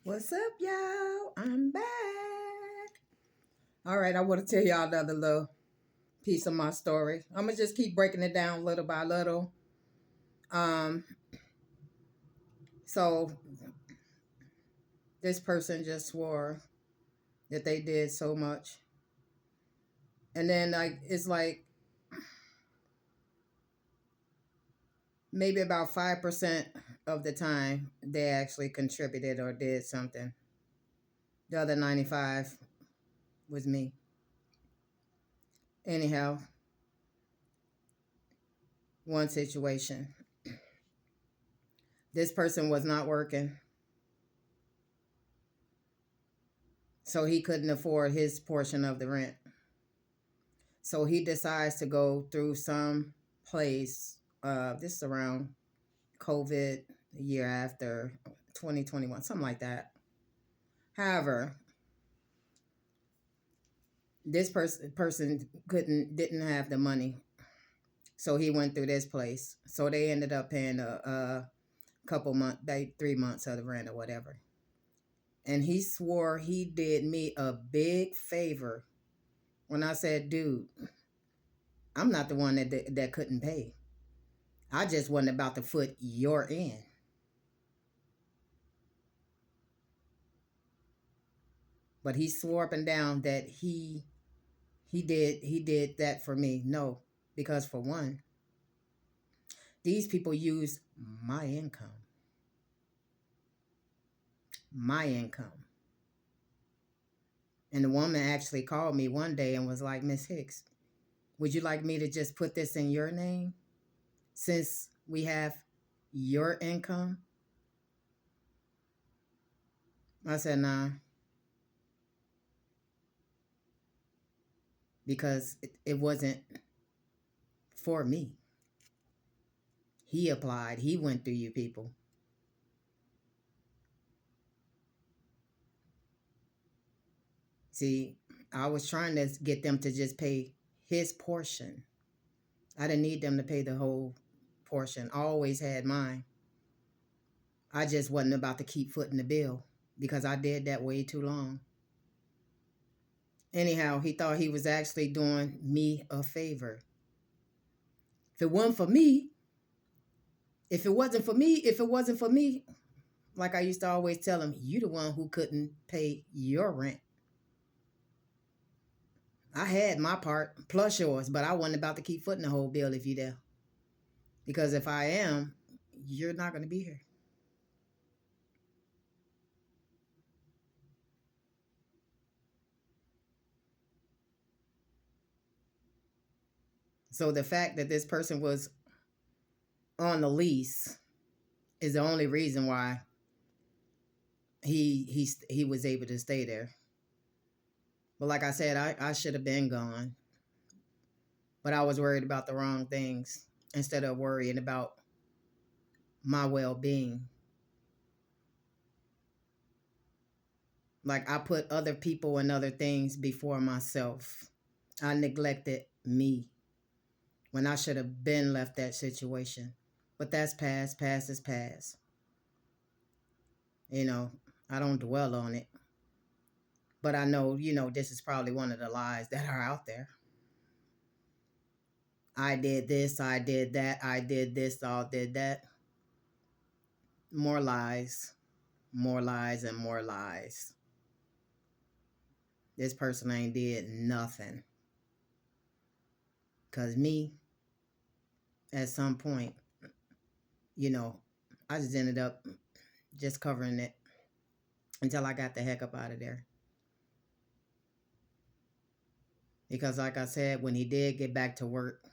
What's up, y'all? I'm back. All right, I want to tell y'all another little piece of my story. I'm gonna just keep breaking it down little by little. Um, so this person just swore that they did so much, and then it's like maybe about 5% of the time they actually contributed or did something. The other 95 was me. Anyhow, one situation. This person was not working, so he couldn't afford his portion of the rent. So he decides to go through some place. This is around COVID, the year after 2021, something like that. However, this person didn't have the money, so he went through this place. So they ended up paying a couple months, 3 months of the rent or whatever. And he swore he did me a big favor when I said, "Dude, I'm not the one that couldn't pay. I just wasn't about to foot your in." But he swore up and down that he did that for me. No, because for one, these people use my income. My income. And the woman actually called me one day and was like, "Miss Hicks, would you like me to just put this in your name since we have your income?" I said, "Nah, because it wasn't for me. He applied. He went through you people." See, I was trying to get them to just pay his portion. I didn't need them to pay the whole portion. I always had mine. I just wasn't about to keep footing the bill because I did that way too long. Anyhow, he thought he was actually doing me a favor. If it wasn't for me, if it wasn't for me, like I used to always tell him, you the one who couldn't pay your rent. I had my part plus yours, but I wasn't about to keep footing the whole bill if you there. Because if I am, you're not going to be here. So the fact that this person was on the lease is the only reason why he was able to stay there. But like I said, I should have been gone. But I was worried about the wrong things instead of worrying about my well-being. Like I put other people and other things before myself. I neglected me when I should have been left that situation. But that's past. Past is past. You know, I don't dwell on it. But I know, this is probably one of the lies that are out there. I did this, I did that, I did this, I did that. More lies, more lies, and more lies. This person ain't did nothing. Because me, at some point, I just ended up just covering it until I got the heck up out of there. Because like I said, when he did get back to work,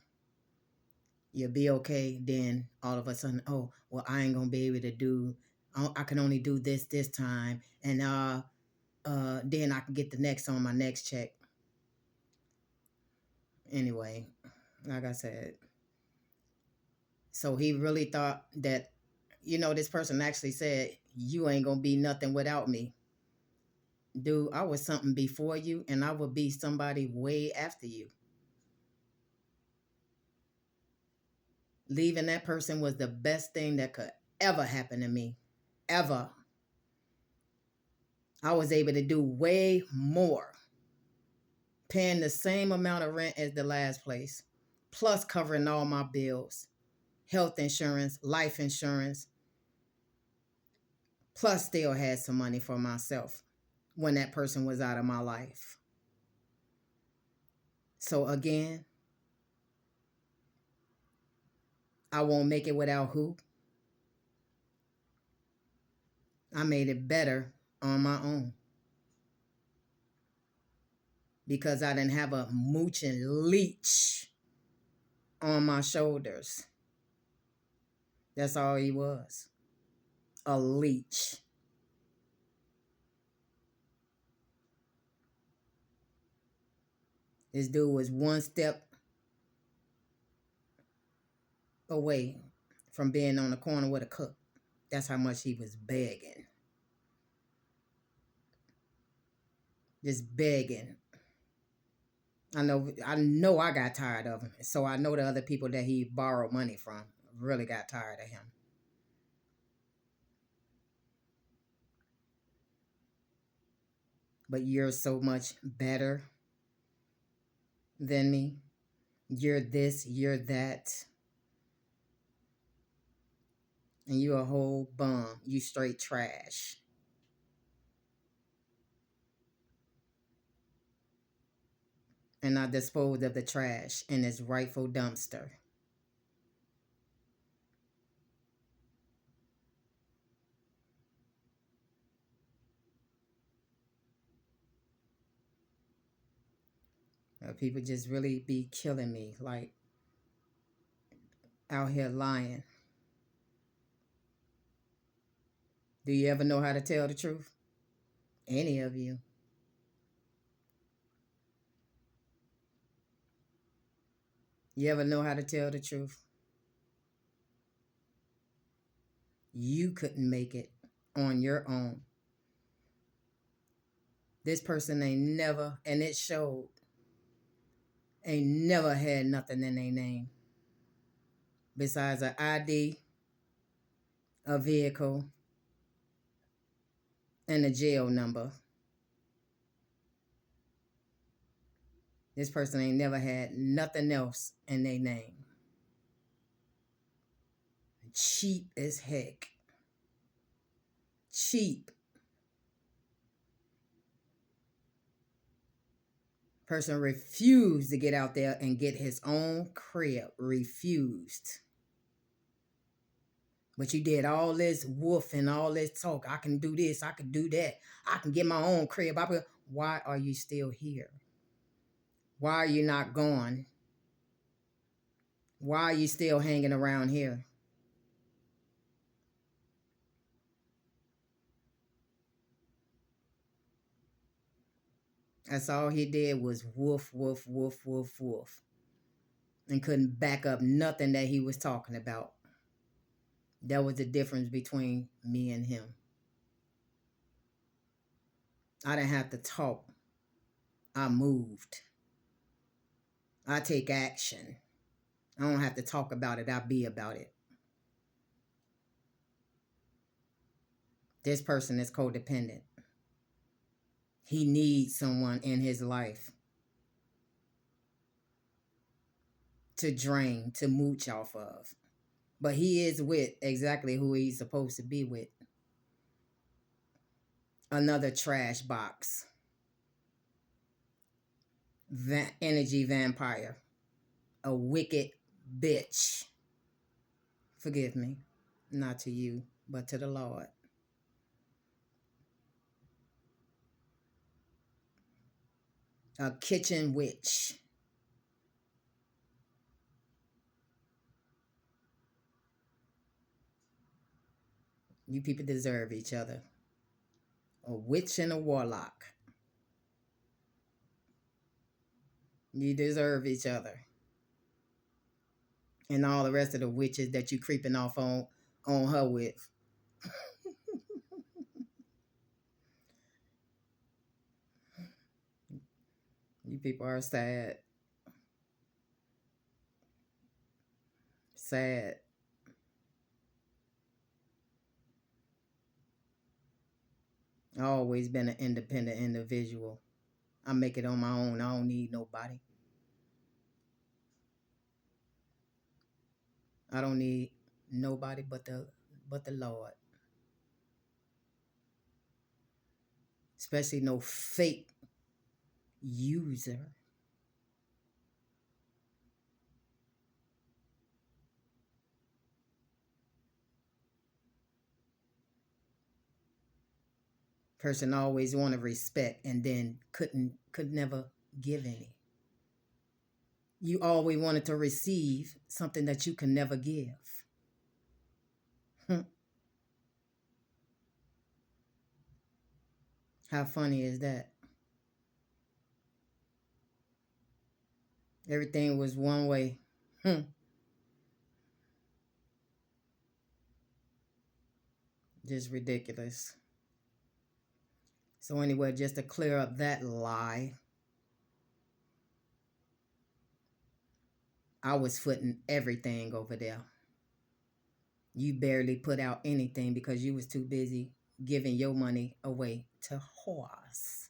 you'll be okay. Then all of a sudden, oh, well, I ain't gonna be able to do. I can only do this time, and then I can get the next on my next check. Anyway, like I said, so he really thought that, this person actually said, "You ain't gonna be nothing without me." Dude, I was something before you, and I will be somebody way after you. Leaving that person was the best thing that could ever happen to me. Ever. I was able to do way more, paying the same amount of rent as the last place, plus covering all my bills, health insurance, life insurance, plus still had some money for myself when that person was out of my life. So again, I won't make it without who? I made it better on my own because I didn't have a mooching leech on my shoulders. That's all he was, a leech. This dude was one step away from being on the corner with a cook. That's how much he was begging. Just begging. I know I got tired of him. So I know the other people that he borrowed money from really got tired of him. But you're so much better than me. You're this, you're that. And you a whole bum. You straight trash. And I disposed of the trash in its rightful dumpster. People just really be killing me, like out here lying. Do you ever know how to tell the truth? Any of you? You ever know how to tell the truth? You couldn't make it on your own. This person ain't never, and it showed, ain't never had nothing in their name besides an ID, a vehicle, and a jail number. This person ain't never had nothing else in their name. Cheap as heck. Cheap. Person refused to get out there and get his own crib. Refused. But you did all this woof and all this talk. I can do this. I can do that. I can get my own crib. Why are you still here? Why are you not gone? Why are you still hanging around here? That's all he did was woof, woof, woof, woof, woof. And couldn't back up nothing that he was talking about. That was the difference between me and him. I didn't have to talk. I moved. I take action. I don't have to talk about it. I be about it. This person is codependent. He needs someone in his life to drain, to mooch off of. But he is with exactly who he's supposed to be with. Another trash box. Energy vampire. A wicked bitch. Forgive me. Not to you, but to the Lord. A kitchen witch. You people deserve each other. A witch and a warlock. You deserve each other. And all the rest of the witches that you creeping off on her with. You people are sad. Sad. I always been an independent individual. I make it on my own. I don't need nobody. I don't need nobody but the Lord. Especially no fake user. Person always wanted respect and then could never give any. You always wanted to receive something that you can never give. How funny is that? Everything was one way. Just ridiculous. So anyway, just to clear up that lie, I was footing everything over there. You barely put out anything because you was too busy giving your money away to whores.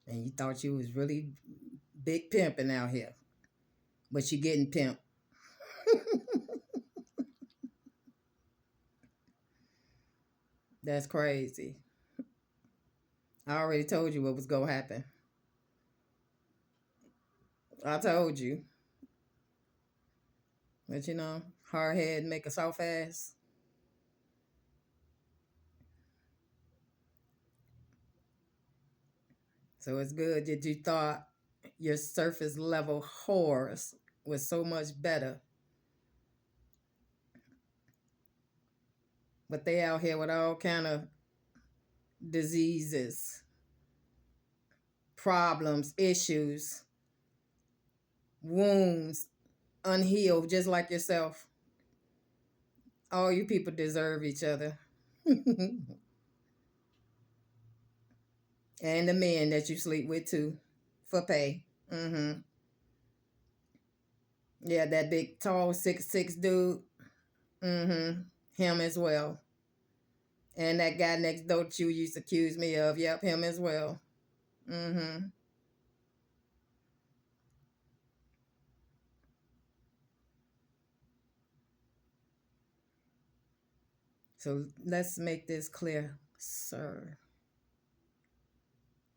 And you thought you was really big pimping out here. But you getting pimped. That's crazy. I already told you what was going to happen. I told you. But hard head make a soft ass. So it's good that you thought your surface level whores was so much better. But they out here with all kind of diseases, problems, issues, wounds, unhealed, just like yourself. All you people deserve each other. And the men that you sleep with too, for pay. Yeah, that big, tall, 6'6" dude. Him as well. And that guy next door that you used to accuse me of. Yep, him as well. So let's make this clear, sir.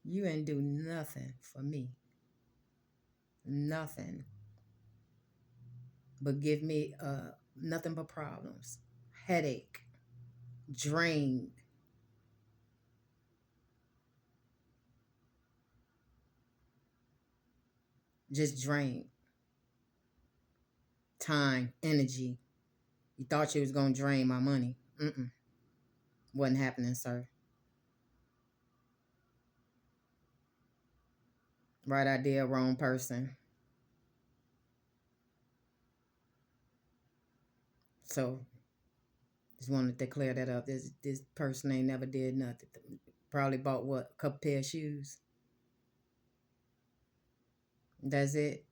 You ain't do nothing for me. Nothing. But give me nothing but problems. Headache. Drained. Just drained. Time, energy. You thought you was going to drain my money. Wasn't happening, sir. Right idea, wrong person. So, just wanted to clear that up. This person ain't never did nothing. Probably bought what? A couple pair of shoes. That's it.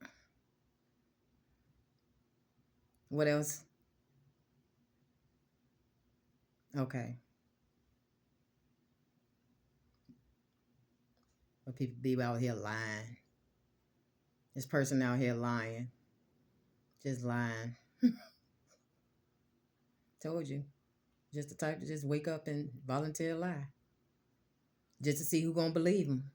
What else? Okay. But people be out here lying. This person out here lying. Just lying. Told you. Just the type to just wake up and volunteer lie. Just to see who gonna believe them.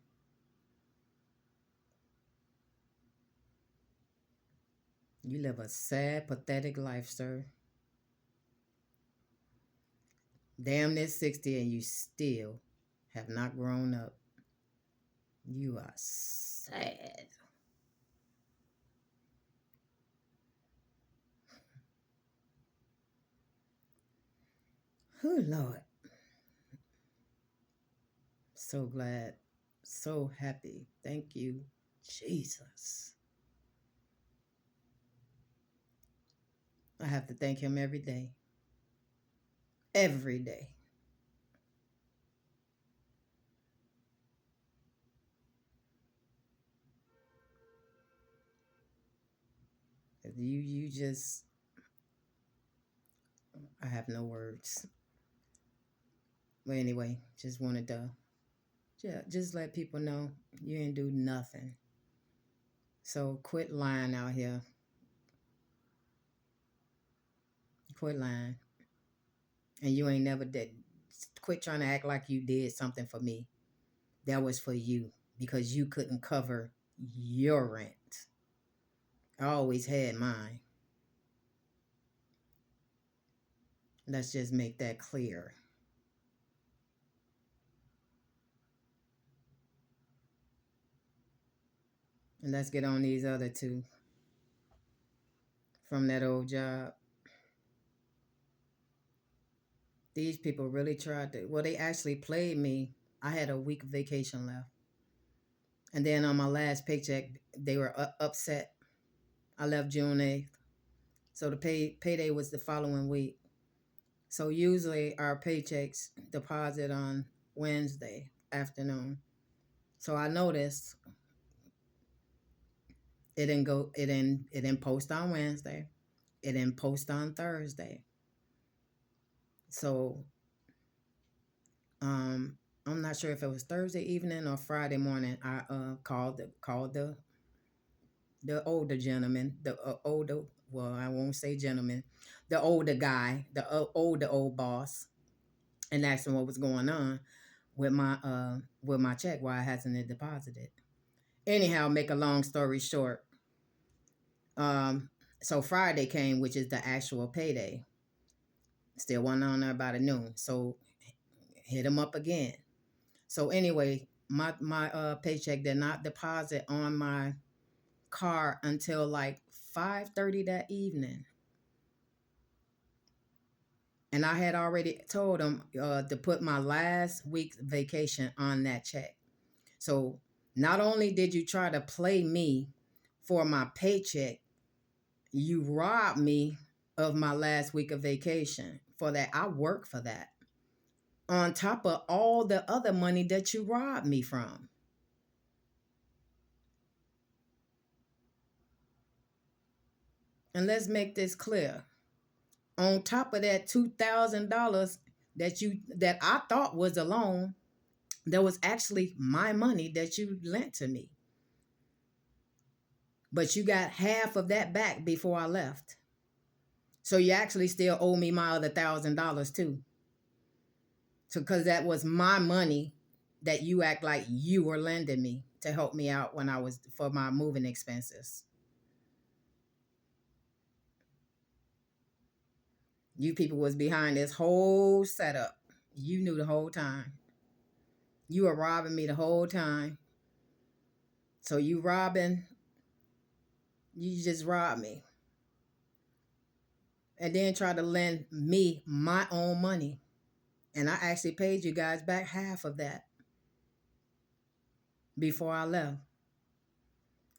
You live a sad, pathetic life, sir. Damn near 60 and you still have not grown up. You are sad. Oh, Lord. So glad. So happy. Thank you, Jesus. I have to thank him every day. Every day. You just, I have no words. But anyway, just wanted to, yeah, just let people know you ain't do nothing. So quit lying out here. Quit lying. And you ain't never did. Quit trying to act like you did something for me. That was for you because you couldn't cover your rent. I always had mine. Let's just make that clear. And let's get on these other two from that old job. These people really tried to, well, they actually played me. I had a week of vacation left. And then on my last paycheck, they were upset. I left June 8th. So the payday was the following week. So usually our paychecks deposit on Wednesday afternoon. So I noticed it didn't post on Wednesday. It didn't post on Thursday. So I'm not sure if it was Thursday evening or Friday morning. I called the older gentleman, the older, well, I won't say gentleman, the older guy, the older old boss, and asked him what was going on with my check, why it hasn't been deposited. Anyhow, make a long story short, so Friday came, which is the actual payday. Still wasn't on there by the noon, so hit him up again. So anyway, my paycheck did not deposit on my card until like 5:30 that evening. And I had already told them to put my last week's vacation on that check. So not only did you try to play me for my paycheck, you robbed me of my last week of vacation. For that, I work for that. On top of all the other money that you robbed me from. And let's make this clear. On top of that $2,000 that I thought was a loan, that was actually my money that you lent to me. But you got half of that back before I left. So you actually still owe me my other $1,000 too. So because that was my money that you act like you were lending me to help me out when I was for my moving expenses. You people was behind this whole setup. You knew the whole time. You were robbing me the whole time. So you just robbed me. And then try to lend me my own money. And I actually paid you guys back half of that before I left.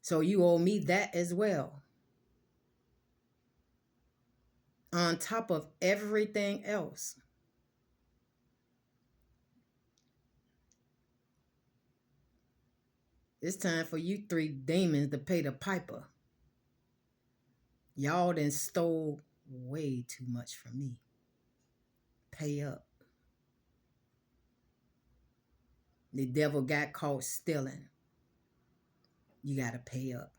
So you owe me that as well. On top of everything else. It's time for you three demons to pay the piper. Y'all done stole way too much from me. Pay up. The devil got caught stealing. You got to pay up.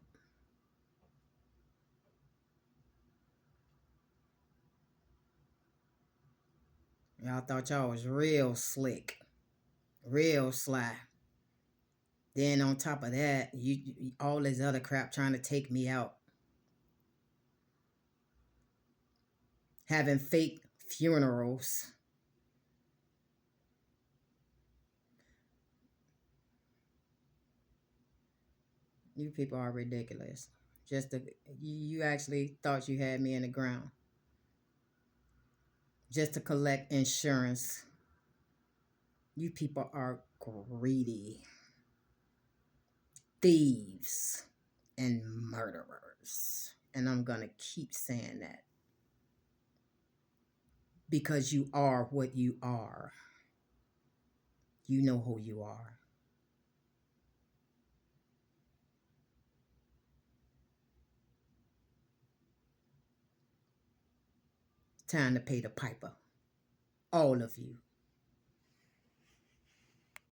Y'all thought y'all was real slick, real sly. Then on top of that, you all this other crap trying to take me out. Having fake funerals. You people are ridiculous. You actually thought you had me in the ground. Just to collect insurance. You people are greedy. Thieves and murderers. And I'm going to keep saying that. Because you are what you are. You know who you are. Time to pay the piper. All of you.